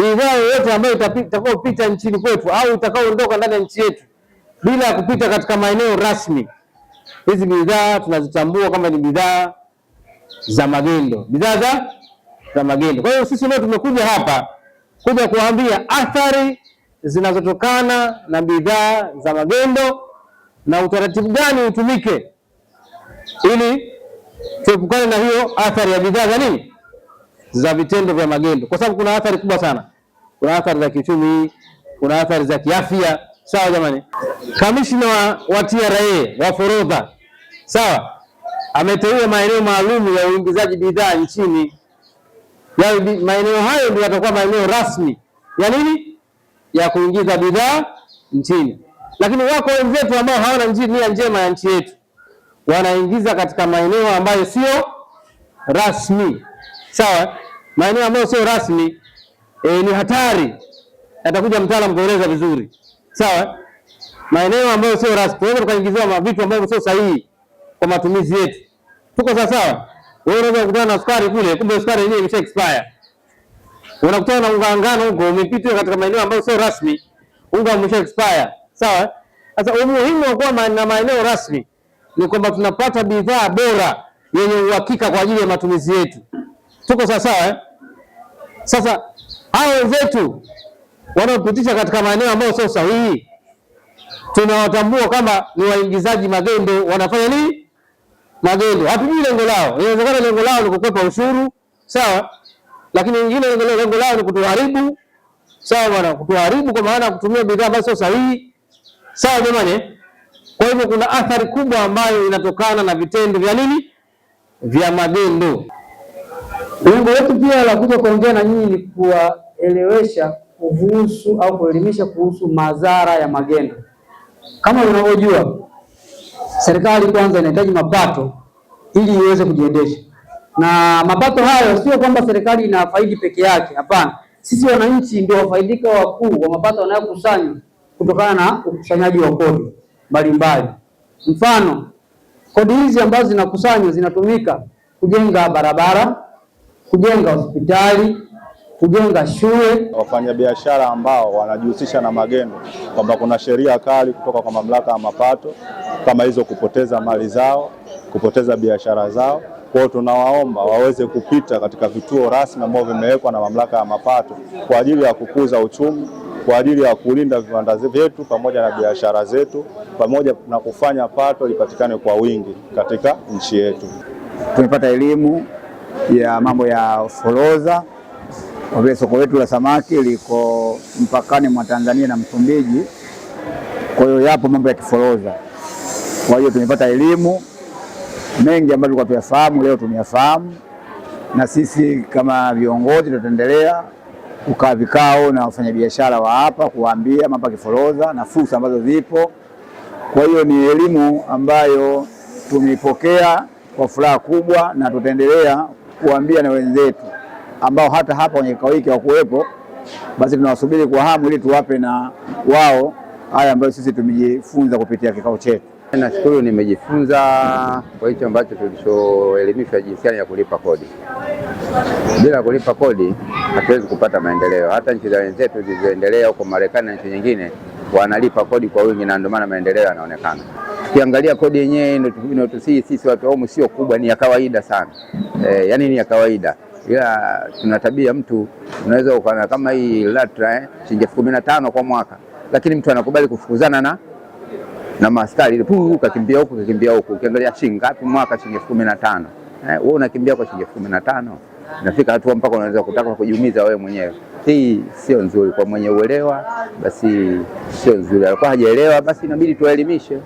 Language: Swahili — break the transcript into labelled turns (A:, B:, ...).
A: bidhaa yoyote ambayo itakayopita nchini kwetu au itakayoondoka ndani ya nchi yetu bila ya kupita katika maeneo rasmi, hizi bidhaa tunazitambua kama ni bidhaa za magendo, bidhaa za magendo. Kwa hiyo sisi leo tumekuja hapa kuja kuambia athari zinazotokana na bidhaa za magendo na utaratibu gani utumike ili tuepukane na hiyo athari ya bidhaa za nini, za vitendo vya magendo, kwa sababu kuna athari kubwa sana. Kuna athari za kiuchumi, kuna athari za kiafya. Sawa jamani, kamishna wa TRA wa forodha, sawa, ameteua maeneo maalum ya uingizaji bidhaa nchini. Maeneo hayo ndio yatakuwa maeneo rasmi ya nini, ya kuingiza bidhaa nchini. Lakini wako wenzetu ambao hawana nia njema ya nchi yetu, wanaingiza katika maeneo ambayo sio rasmi. Sawa, maeneo ambayo sio rasmi ni hatari, atakuja mtaalamu kueleza vizuri. Sawa, maeneo ambayo sio rasmi tunaweza tukaingiziwa vitu ambavyo sio sahihi kwa matumizi yetu. Tuko sawa sawa? Wewe unaweza kukutana na sukari kule, kumbe sukari yenyewe imesha expire. Unakutana na unga ngano huko, umepita katika maeneo ambayo sio rasmi, unga umesha expire. Sawa? Sasa umuhimu wa kuwa na maeneo rasmi ni kwamba tunapata bidhaa bora yenye uhakika kwa ajili ya matumizi yetu. Tuko sawa sawa? Sasa hao wenzetu wanaopitisha katika maeneo ambayo sio sahihi, tunawatambua kama ni waingizaji magendo. Wanafanya nini? Magendo. Hatujui lengo lao. Inawezekana lengo lao ni kukwepa ushuru, sawa, lakini wengine lengo lao ni kutuharibu. Sawa bwana, kutuharibu kwa maana kutumia bidhaa ambazo sio sahihi. Sawa jamani. Kwa hivyo kuna athari kubwa ambayo inatokana na vitendo vya nini, vya magendo.
B: Lengo letu pia la kuja kuongea na nyinyi ni kuwaelewesha kuhusu au kuelimisha kuhusu madhara ya magendo. Kama unavyojua, serikali kwanza inahitaji mapato ili iweze kujiendesha, na mapato hayo sio kwamba serikali inafaidi peke yake. Hapana, sisi wananchi ndio wafaidika wakuu wa mapato yanayokusanywa kutokana na ukusanyaji wa kodi mbalimbali. Mfano, kodi hizi ambazo zinakusanywa zinatumika kujenga barabara, kujenga hospitali, kujenga shule.
C: Wafanyabiashara ambao wanajihusisha na magendo, kwamba kuna sheria kali kutoka kwa mamlaka ya mapato kama hizo, kupoteza mali zao, kupoteza biashara zao. Kwa hiyo tunawaomba waweze kupita katika vituo rasmi ambavyo vimewekwa na mamlaka ya mapato kwa ajili ya kukuza uchumi, kwa ajili ya kulinda viwanda vyetu pamoja na biashara zetu, pamoja na kufanya pato lipatikane kwa wingi katika nchi yetu.
D: Tumepata elimu ya mambo ya forodha, kwa vile soko letu la samaki liko mpakani mwa Tanzania na Msumbiji. Kwa hiyo yapo mambo ya kiforodha. Kwa hiyo tumepata elimu mengi ambayo tulikuwa tuyafahamu, leo tumeyafahamu, na sisi kama viongozi tutaendelea kukaa vikao na wafanyabiashara wa hapa kuwaambia mambo ya kiforodha na fursa ambazo zipo. Kwa hiyo ni elimu ambayo tumeipokea kwa furaha kubwa, na tutaendelea kuambia na wenzetu ambao hata hapa kwenye kikao hiki hawakuwepo, basi tunawasubiri kwa hamu ili tuwape na wao haya ambayo sisi tumejifunza kupitia kikao chetu.
E: Nashukuru nimejifunza kwa hicho ambacho tulichoelimishwa, jinsi ya kulipa kodi. Bila kulipa kodi hatuwezi kupata maendeleo. Hata nchi za wenzetu zilizoendelea huko Marekani na nchi nyingine wanalipa kodi kwa wingi, na ndio maana maendeleo yanaonekana. Tukiangalia kodi yenyewe inayotusii sisi watu wa humu sio kubwa, ni ya kawaida sana. Yani ni ya kawaida. Ila tuna tabia, mtu unaweza ukaona kama hii LATRA shilingi 15,000 kwa mwaka, lakini mtu anakubali kufukuzana na maaskari ile kakimbia huko kakimbia huko. Ukiangalia shilingi ngapi mwaka? Shilingi 15,000. Wewe unakimbia kwa shilingi 15,000, inafika hatua mpaka unaweza kutaka kujiumiza wewe mwenyewe. Hii sio nzuri kwa mwenye uelewa, basi sio nzuri. Alikuwa hajaelewa, basi inabidi tuwaelimishe.